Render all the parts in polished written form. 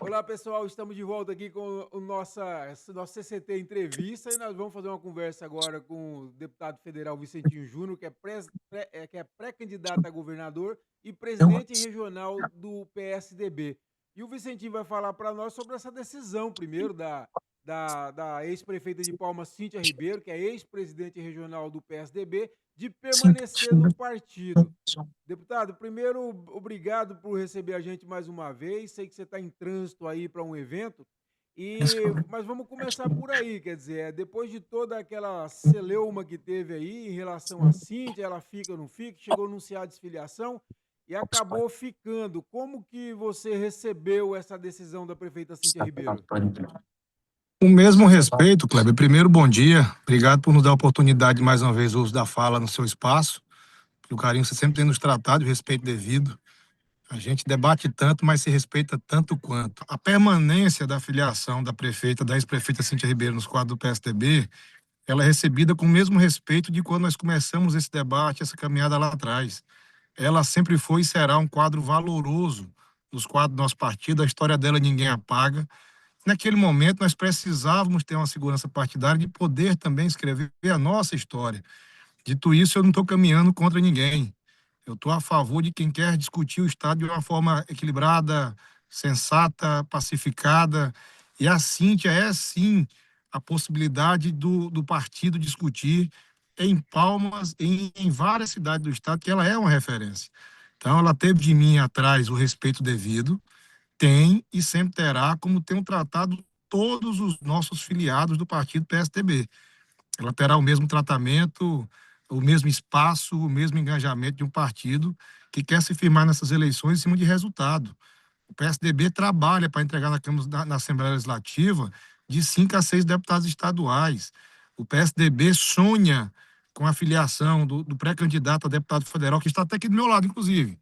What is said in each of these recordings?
Olá, pessoal, estamos de volta aqui com o nossa CCT Entrevista e nós vamos fazer uma conversa agora com o deputado federal Vicentinho Júnior, que é pré-candidato a governador e presidente regional do PSDB. E o Vicentinho vai falar para nós sobre essa decisão, primeiro, da ex-prefeita de Palmas, Cíntia Ribeiro, que é ex-presidente regional do PSDB, de permanecer no partido. Deputado, primeiro, obrigado por receber a gente mais uma vez. Sei que você está em trânsito aí para um evento, mas vamos começar por aí. Quer dizer, depois de toda aquela celeuma que teve aí em relação à Cíntia, ela fica ou não fica, chegou a anunciar a desfiliação e acabou ficando. Como que você recebeu essa decisão da prefeita Cíntia Ribeiro? Com o mesmo respeito, Kleber, primeiro, bom dia. Obrigado por nos dar a oportunidade de mais uma vez o uso da fala no seu espaço. Pelo carinho que você sempre tem nos tratado, o respeito devido. A gente debate tanto, mas se respeita tanto quanto. A permanência da filiação da prefeita, da ex-prefeita Cíntia Ribeiro nos quadros do PSDB, ela é recebida com o mesmo respeito de quando nós começamos esse debate, essa caminhada lá atrás. Ela sempre foi e será um quadro valoroso nos quadros do nosso partido. A história dela ninguém apaga. Naquele momento, nós precisávamos ter uma segurança partidária de poder também escrever a nossa história. Dito isso, eu não estou caminhando contra ninguém. Eu estou a favor de quem quer discutir o Estado de uma forma equilibrada, sensata, pacificada. E a Cíntia é, sim, a possibilidade do partido discutir em Palmas, em várias cidades do Estado, que ela é uma referência. Então, ela teve de mim atrás o respeito devido, tem e sempre terá, como tem tratado todos os nossos filiados do partido PSDB. Ela terá o mesmo tratamento, o mesmo espaço, o mesmo engajamento de um partido que quer se firmar nessas eleições em cima de resultado. O PSDB trabalha para entregar na Assembleia Legislativa de 5 a 6 deputados estaduais. O PSDB sonha com a filiação do pré-candidato a deputado federal, que está até aqui do meu lado, inclusive.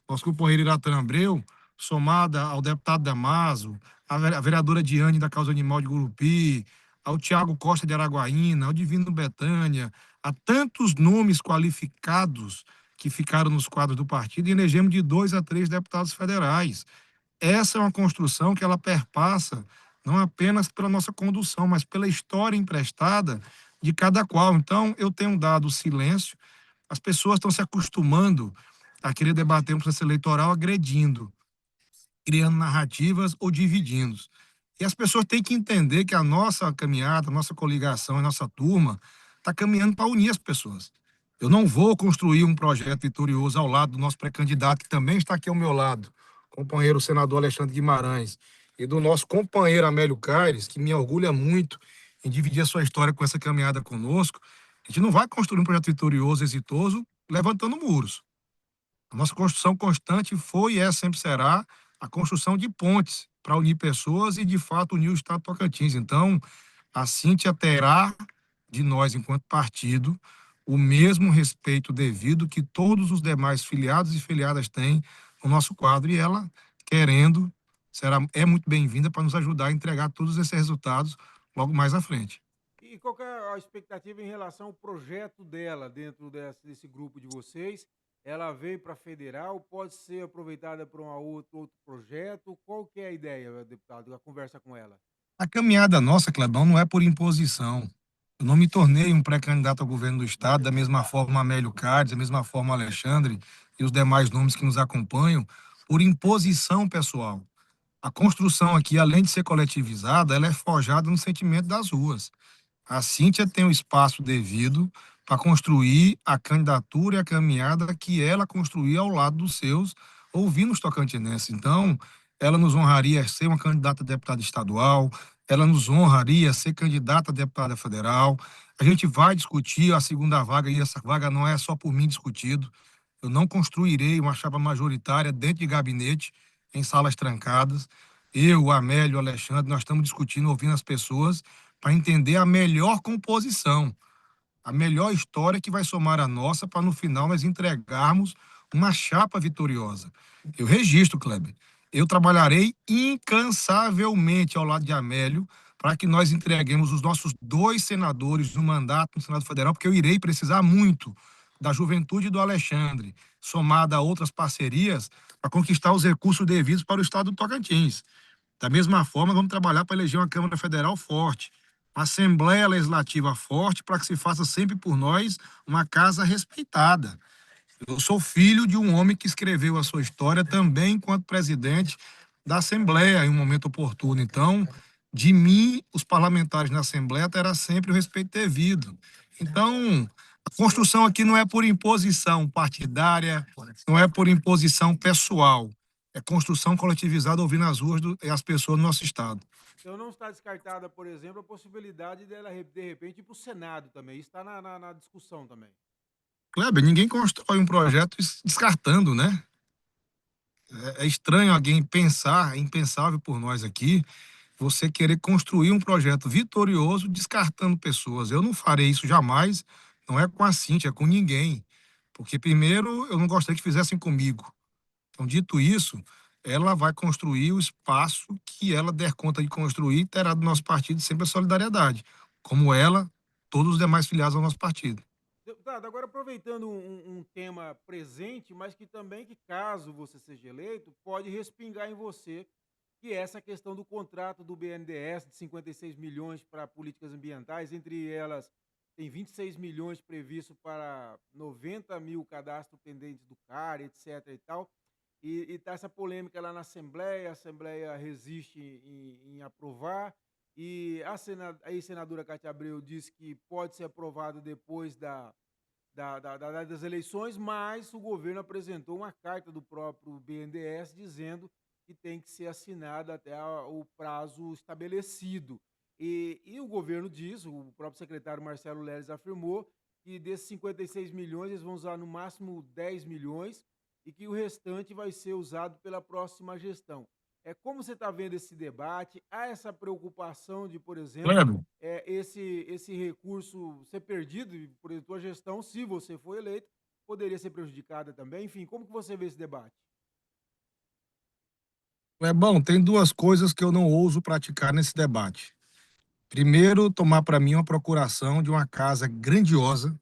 Nosso companheiro Iratan Abreu, somada ao deputado Damaso, a vereadora Diane da Causa Animal de Gurupi, ao Tiago Costa de Araguaína, ao Divino Betânia, a tantos nomes qualificados que ficaram nos quadros do partido, e elegemos de 2 a 3 deputados federais. Essa é uma construção que ela perpassa não apenas pela nossa condução, mas pela história emprestada de cada qual. Então, eu tenho dado silêncio, as pessoas estão se acostumando a querer debater um processo eleitoral agredindo, criando narrativas ou dividindo. E as pessoas têm que entender que a nossa caminhada, a nossa coligação, a nossa turma está caminhando para unir as pessoas. Eu não vou construir um projeto vitorioso ao lado do nosso pré-candidato, que também está aqui ao meu lado, companheiro senador Alexandre Guimarães, e do nosso companheiro Amélio Caires, que me orgulha muito em dividir a sua história com essa caminhada conosco. A gente não vai construir um projeto vitorioso, exitoso, levantando muros. A nossa construção constante foi e sempre será a construção de pontes para unir pessoas e, de fato, unir o Estado do Tocantins. Então, a Cíntia terá de nós, enquanto partido, o mesmo respeito devido que todos os demais filiados e filiadas têm no nosso quadro, e ela, querendo, é muito bem-vinda para nos ajudar a entregar todos esses resultados logo mais à frente. E qual que é a expectativa em relação ao projeto dela dentro desse grupo de vocês? Ela veio para federal, pode ser aproveitada para outro projeto? Qual que é a ideia, deputado, a conversa com ela? A caminhada nossa, Clebão, não é por imposição. Eu não me tornei um pré-candidato ao governo do Estado, da mesma forma Amélio Cádiz, da mesma forma Alexandre e os demais nomes que nos acompanham, por imposição pessoal. A construção aqui, além de ser coletivizada, ela é forjada no sentimento das ruas. A Cíntia tem o espaço devido para construir a candidatura e a caminhada que ela construiu ao lado dos seus, ouvindo os tocantinenses. Então, ela nos honraria ser uma candidata a deputada estadual, ela nos honraria ser candidata a deputada federal. A gente vai discutir a segunda vaga, e essa vaga não é só por mim discutido. Eu não construirei uma chapa majoritária dentro de gabinete, em salas trancadas. Eu, o Amélio, o Alexandre, nós estamos discutindo, ouvindo as pessoas, para entender a melhor composição, a melhor história que vai somar a nossa, para no final nós entregarmos uma chapa vitoriosa. Eu registro, Kleber, eu trabalharei incansavelmente ao lado de Amélio para que nós entreguemos os nossos 2 senadores no mandato no Senado Federal, porque eu irei precisar muito da Juventude do Alexandre, somada a outras parcerias, para conquistar os recursos devidos para o estado do Tocantins. Da mesma forma, vamos trabalhar para eleger uma Câmara Federal forte, uma Assembleia Legislativa forte, para que se faça sempre por nós uma casa respeitada. Eu sou filho de um homem que escreveu a sua história também enquanto presidente da Assembleia em um momento oportuno. Então, de mim, os parlamentares na Assembleia terá sempre o respeito devido. Então, a construção aqui não é por imposição partidária, não é por imposição pessoal. É construção coletivizada ouvindo as ruas e as pessoas do nosso estado. Então não está descartada, por exemplo, a possibilidade dela, de repente, ir para o Senado também. Isso está na discussão também. Kleber, ninguém constrói um projeto descartando, né? É estranho alguém pensar, é impensável por nós aqui, você querer construir um projeto vitorioso descartando pessoas. Eu não farei isso jamais, não é com a Cíntia, é com ninguém. Porque, primeiro, eu não gostaria que fizessem comigo. Então, dito isso, ela vai construir o espaço que ela der conta de construir e terá do nosso partido sempre a solidariedade. Como ela, todos os demais filiados ao nosso partido. Deputado, agora aproveitando um tema presente, mas que também, que caso você seja eleito, pode respingar em você, que é essa questão do contrato do BNDES de 56 milhões para políticas ambientais, entre elas tem 26 milhões previsto para 90 mil cadastros pendentes do CAR, etc. e tal. E tá essa polêmica lá na Assembleia, a Assembleia resiste em aprovar, e a ex-senadora Cátia Abreu disse que pode ser aprovado depois das eleições, mas o governo apresentou uma carta do próprio BNDES dizendo que tem que ser assinada até o prazo estabelecido. E o governo diz, o próprio secretário Marcelo Leles afirmou, que desses 56 milhões eles vão usar no máximo 10 milhões e que o restante vai ser usado pela próxima gestão. Como você está vendo esse debate? Há essa preocupação de, por exemplo, Kleber, esse recurso ser perdido e, por exemplo, a gestão, se você for eleito, poderia ser prejudicada também? Enfim, como que você vê esse debate? Clebão, tem duas coisas que eu não ouso praticar nesse debate. Primeiro, tomar para mim uma procuração de uma casa grandiosa,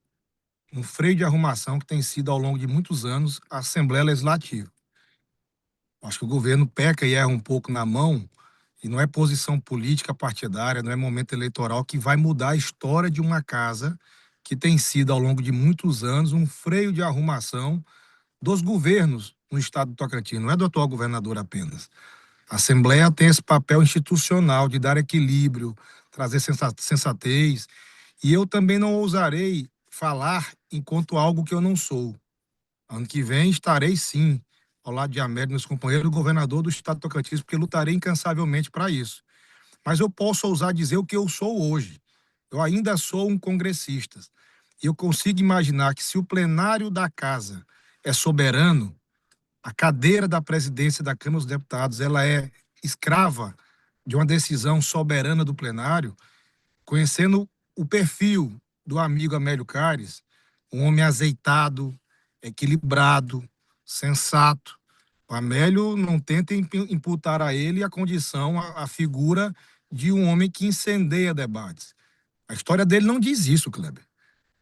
um freio de arrumação que tem sido ao longo de muitos anos a Assembleia Legislativa. Acho que o governo peca e erra um pouco na mão, e não é posição política partidária, não é momento eleitoral que vai mudar a história de uma casa que tem sido ao longo de muitos anos um freio de arrumação dos governos no estado do Tocantins, não é do atual governador apenas. A Assembleia tem esse papel institucional de dar equilíbrio, trazer sensatez, e eu também não ousarei falar enquanto algo que eu não sou. Ano que vem estarei sim ao lado de Américo, meus companheiros, governador do estado do Tocantins, porque lutarei incansavelmente para isso. Mas eu posso ousar dizer o que eu sou hoje. Eu ainda sou um congressista. E eu consigo imaginar que se o plenário da casa é soberano, a cadeira da presidência da Câmara dos Deputados, ela é escrava de uma decisão soberana do plenário, conhecendo o perfil do amigo Amélio Cares, um homem azeitado, equilibrado, sensato. O Amélio não tenta imputar a ele a condição, a figura de um homem que incendeia debates. A história dele não diz isso, Kleber.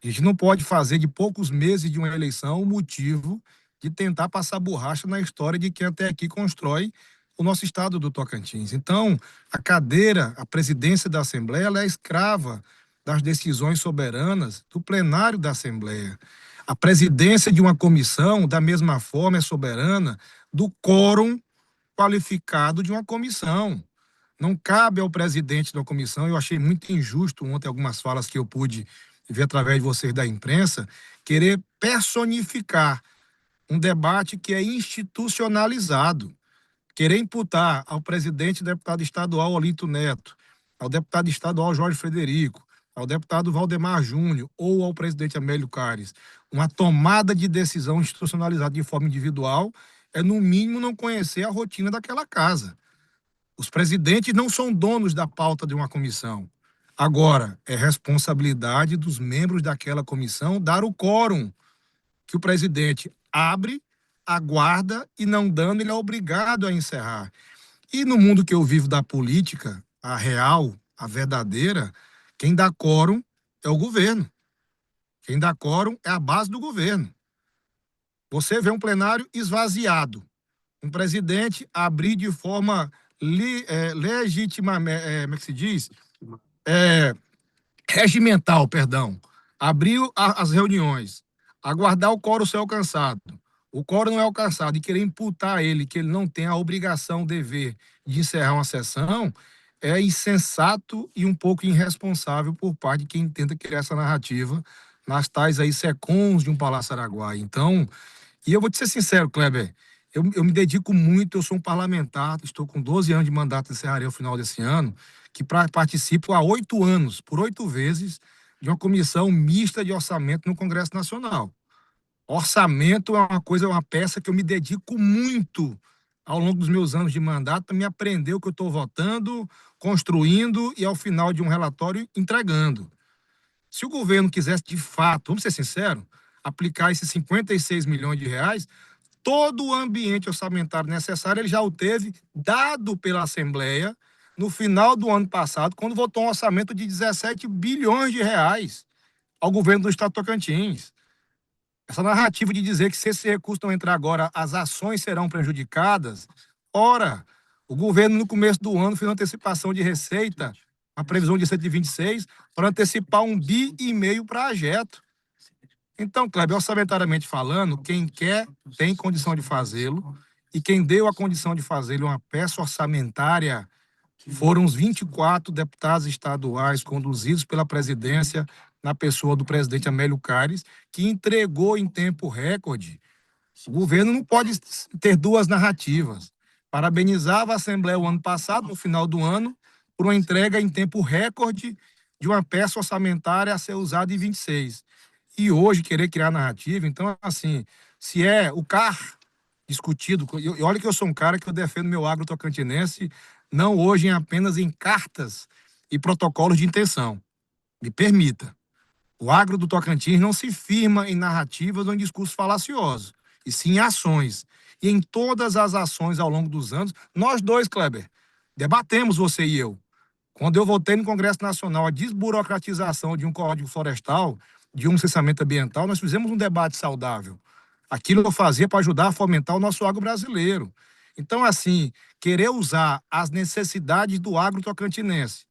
A gente não pode fazer de poucos meses de uma eleição o motivo de tentar passar borracha na história de quem até aqui constrói o nosso estado do Tocantins. Então, a cadeira, a presidência da Assembleia, ela é escrava das decisões soberanas do plenário da Assembleia. A presidência de uma comissão, da mesma forma, é soberana do quórum qualificado de uma comissão. Não cabe ao presidente da comissão, eu achei muito injusto ontem algumas falas que eu pude ver através de vocês da imprensa, querer personificar um debate que é institucionalizado, querer imputar ao presidente e deputado estadual Olinto Neto, ao deputado estadual Jorge Frederico, ao deputado Valdemar Júnior ou ao presidente Amélio Cares, uma tomada de decisão institucionalizada de forma individual, é no mínimo não conhecer a rotina daquela casa. Os presidentes não são donos da pauta de uma comissão. Agora, é responsabilidade dos membros daquela comissão dar o quórum que o presidente abre, aguarda e, não dando, ele é obrigado a encerrar. E no mundo que eu vivo da política, a real, a verdadeira, quem dá quórum é o governo. Quem dá quórum é a base do governo. Você vê um plenário esvaziado, um presidente abrir de forma legitimamente, como é que se diz? É, regimental, perdão. Abriu as reuniões, aguardar o quórum ser alcançado. O quórum não é alcançado e querer imputar a ele que ele não tem a obrigação, o dever de encerrar uma sessão, é insensato e um pouco irresponsável por parte de quem tenta criar essa narrativa nas tais aí secons de um Palácio Araguaia. Então, e eu vou te ser sincero, Kleber, eu me dedico muito, eu sou um parlamentar, estou com 12 anos de mandato, encerrarei ao final desse ano, que participo há 8 anos, por 8 vezes, de uma comissão mista de orçamento no Congresso Nacional. Orçamento é uma coisa, é uma peça que eu me dedico muito ao longo dos meus anos de mandato para me aprender o que eu estou votando, construindo e, ao final de um relatório, entregando. Se o governo quisesse, de fato, vamos ser sinceros, aplicar esses 56 milhões de reais, todo o ambiente orçamentário necessário ele já o teve, dado pela Assembleia, no final do ano passado, quando votou um orçamento de 17 bilhões de reais ao governo do Estado de Tocantins. Essa narrativa de dizer que se esse recurso não entrar agora, as ações serão prejudicadas. Ora, o governo, no começo do ano, fez uma antecipação de receita, a previsão de 126, para antecipar 1,5 bi para a Ageto. Então, Kleber, orçamentariamente falando, quem quer tem condição de fazê-lo, e quem deu a condição de fazê-lo uma peça orçamentária foram os 24 deputados estaduais conduzidos pela presidência, na pessoa do presidente Amélio Caires, que entregou em tempo recorde. O governo não pode ter duas narrativas. Parabenizava a Assembleia o ano passado, no final do ano, por uma entrega em tempo recorde de uma peça orçamentária a ser usada em 26. E hoje querer criar narrativa, então, assim, se é o CAR discutido, e olha que eu sou um cara que eu defendo meu agro tocantinense, não hoje apenas em cartas e protocolos de intenção. Me permita. O agro do Tocantins não se firma em narrativas ou em discursos falaciosos, e sim em ações. E em todas as ações ao longo dos anos, nós dois, Kleber, debatemos, você e eu. Quando eu votei no Congresso Nacional a desburocratização de um código florestal, de um licenciamento ambiental, nós fizemos um debate saudável. Aquilo eu fazia para ajudar a fomentar o nosso agro brasileiro. Então, assim, querer usar as necessidades do agro tocantinense,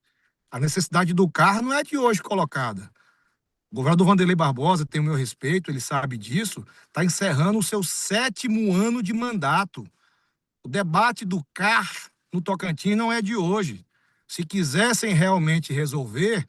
a necessidade do carro não é de hoje colocada. O governador Wanderlei Barbosa tem o meu respeito, ele sabe disso, está encerrando o seu 7º ano de mandato. O debate do CAR no Tocantins não é de hoje. Se quisessem realmente resolver,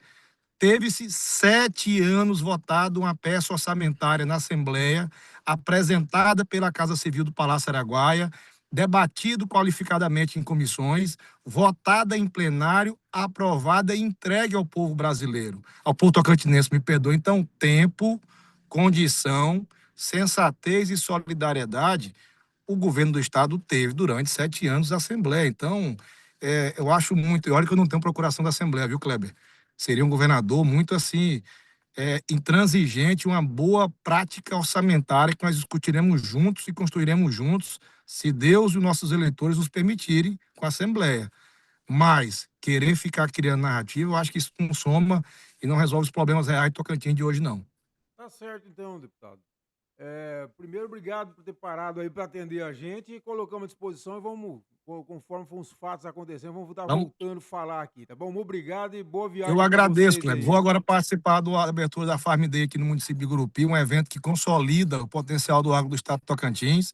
teve-se 7 anos votado uma peça orçamentária na Assembleia, apresentada pela Casa Civil do Palácio Araguaia, debatido qualificadamente em comissões, votada em plenário, aprovada e entregue ao povo brasileiro, ao povo tocantinense, me perdoe. Então, tempo, condição, sensatez e solidariedade o governo do estado teve durante 7 anos da Assembleia. Então, eu acho muito, e olha que eu não tenho procuração da Assembleia, viu, Kleber? Seria um governador muito assim, intransigente, uma boa prática orçamentária que nós discutiremos juntos e construiremos juntos, se Deus e os nossos eleitores nos permitirem, com a Assembleia. Mas querer ficar criando narrativa, eu acho que isso não soma e não resolve os problemas reais do Tocantins de hoje, não. Tá certo, então, deputado. Primeiro, obrigado por ter parado aí para atender a gente e colocamos à disposição e vamos, conforme for os fatos acontecendo, vamos estar Então, voltando a falar aqui, tá bom? Obrigado e boa eu viagem para agradeço, vocês Kleber. Vou aí. agora participar da abertura da Farm Day aqui no município de Gurupi, um evento que consolida o potencial do agro do estado de Tocantins.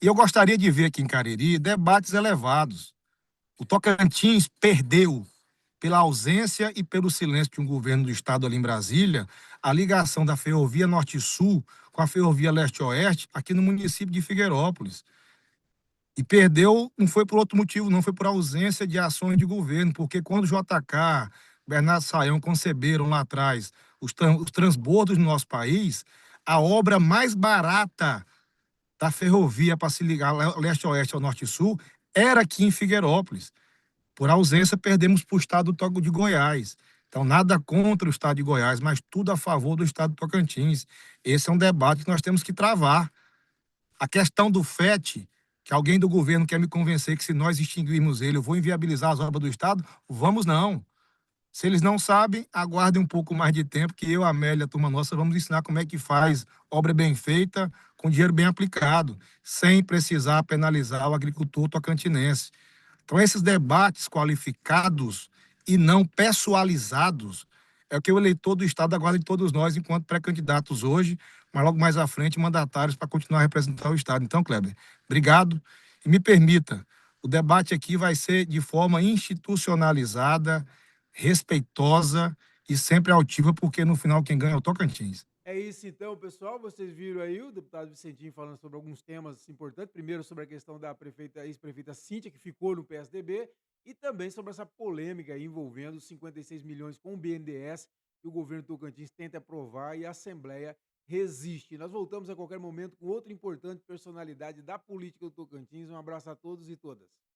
E eu gostaria de ver aqui em Cariri debates elevados. O Tocantins perdeu, pela ausência e pelo silêncio de um governo do estado ali em Brasília, a ligação da ferrovia Norte-Sul com a ferrovia Leste-Oeste aqui no município de Figueirópolis. E perdeu, não foi por outro motivo, não, foi por ausência de ações de governo, porque quando o JK, Bernardo Sayão conceberam lá atrás os transbordos no nosso país, a obra mais barata da ferrovia para se ligar leste-oeste ao norte-sul era aqui em Figueirópolis. Por ausência, perdemos para o estado de Goiás. Então, nada contra o estado de Goiás, mas tudo a favor do estado de Tocantins. Esse é um debate que nós temos que travar. A questão do FET, que alguém do governo quer me convencer que se nós extinguirmos ele, eu vou inviabilizar as obras do estado, vamos não. Se eles não sabem, aguardem um pouco mais de tempo, que eu, a Amélia, a turma nossa, vamos ensinar como é que faz obra bem feita, com dinheiro bem aplicado, sem precisar penalizar o agricultor tocantinense. Então, esses debates qualificados e não pessoalizados é o que o eleitor do Estado aguarda de todos nós, enquanto pré-candidatos hoje, mas logo mais à frente, mandatários para continuar a representar o Estado. Então, Kleber, obrigado. E me permita, o debate aqui vai ser de forma institucionalizada, respeitosa e sempre altiva, porque no final quem ganha é o Tocantins. É isso então, pessoal. Vocês viram aí o deputado Vicentinho falando sobre alguns temas importantes. Primeiro, sobre a questão da prefeita, ex-prefeita Cíntia, que ficou no PSDB, e também sobre essa polêmica aí envolvendo os 56 milhões com o BNDES, que o governo Tocantins tenta aprovar e a Assembleia resiste. Nós voltamos a qualquer momento com outra importante personalidade da política do Tocantins. Um abraço a todos e todas.